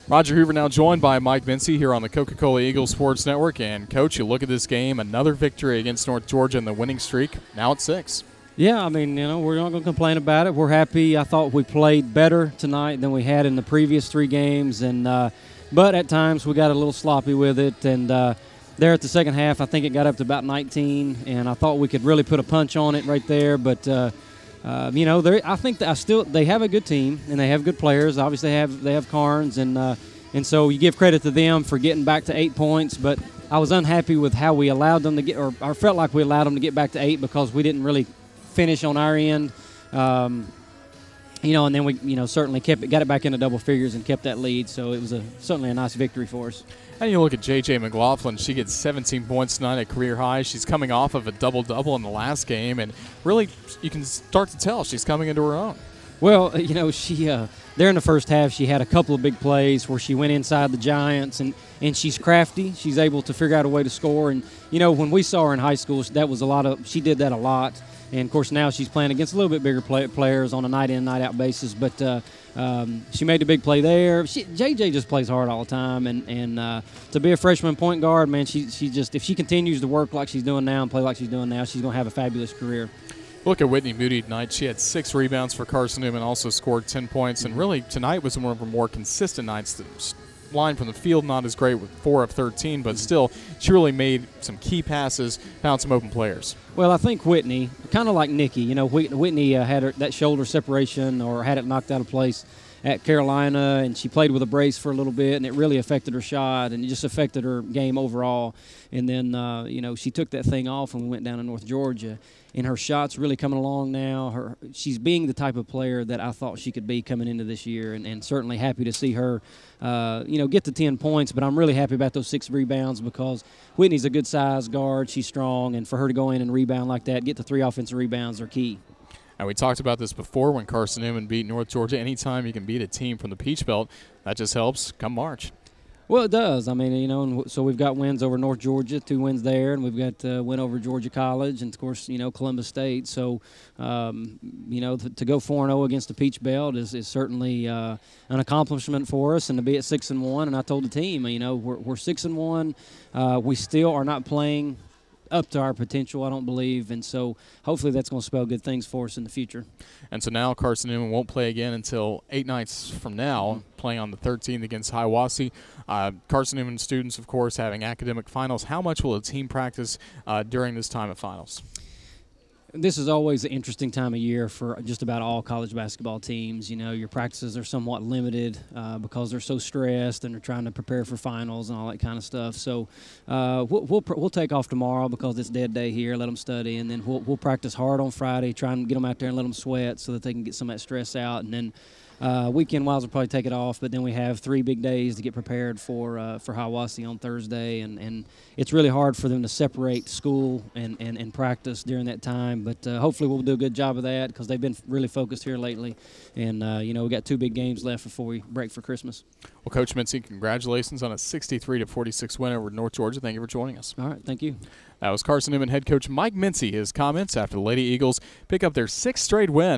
Roger Hoover now joined by Mike Mincey here on the Coca-Cola Eagles Sports Network. And, Coach, you look at this game, another victory against North Georgia in the winning streak, now at 6. Yeah, I mean, we're not going to complain about it. We're happy. I thought we played better tonight than we had in the previous 3 games. But at times we got a little sloppy with it. And there at the second half, I think it got up to about 19. And I thought we could really put a punch on it right there. But I think that they have a good team and they have good players. Obviously, they have Carnes, and so you give credit to them for getting back to 8 points. But I was unhappy with how we allowed them to get, or I felt like we allowed them to get back to 8 because we didn't really finish on our end. And then we certainly got it back into double figures and kept that lead. So it was certainly a nice victory for us. And you look at J.J. McLaughlin. She gets 17 points tonight at career high. She's coming off of a double-double in the last game, and really you can start to tell she's coming into her own. Well, she there in the first half she had a couple of big plays where she went inside the Giants, and she's crafty. She's able to figure out a way to score. And, when we saw her in high school, she did that a lot. And, of course, now she's playing against a little bit bigger players on a night-in, night-out basis. But she made a big play there. JJ just plays hard all the time. And to be a freshman point guard, man, she just – if she continues to work like she's doing now and play like she's doing now, she's going to have a fabulous career. Look at Whitney Moody tonight. She had 6 rebounds for Carson-Newman, also scored 10 points. And really, tonight was one of her more consistent nights. The line from the field not as great with 4 of 13, but still, she really made some key passes, found some open players. Well, I think Whitney, kind of like Nikki, Whitney had that shoulder separation or had it knocked out of place at Carolina, and she played with a brace for a little bit, and it really affected her shot, and it just affected her game overall. And then, she took that thing off and went down to North Georgia, and her shot's really coming along now. She's being the type of player that I thought she could be coming into this year, and certainly happy to see her, get to 10 points. But I'm really happy about those 6 rebounds because Whitney's a good-sized guard. She's strong, and for her to go in and rebound like that, get to 3 offensive rebounds are key. And we talked about this before when Carson-Newman beat North Georgia. Anytime you can beat a team from the Peach Belt, that just helps come March. Well, it does. I mean, so we've got wins over North Georgia, 2 wins there, and we've got a win over Georgia College, and, of course, Columbus State. So, to go 4-0 against the Peach Belt is certainly an accomplishment for us, and to be at 6-1. And I told the team, we're 6-1. We still are not playing up to our potential, I don't believe, and so hopefully that's going to spell good things for us in the future. And so now Carson-Newman won't play again until 8 nights from now, playing on the 13th against Hiawassee. Carson-Newman students, of course, having academic finals. How much will a team practice during this time of finals? This is always an interesting time of year for just about all college basketball teams. Your practices are somewhat limited because they're so stressed and they're trying to prepare for finals and all that kind of stuff. So we'll take off tomorrow because it's dead day here, let them study, and then we'll practice hard on Friday, try and get them out there and let them sweat so that they can get some of that stress out. And then weekend-wise, we'll probably take it off, but then we have 3 big days to get prepared for Hiawassee on Thursday, and it's really hard for them to separate school and practice during that time. But hopefully we'll do a good job of that because they've been really focused here lately. And, we got 2 big games left before we break for Christmas. Well, Coach Mincey, congratulations on a 63-46 win over North Georgia. Thank you for joining us. All right, thank you. That was Carson-Newman head coach Mike Mincey. His comments after the Lady Eagles pick up their 6th straight win.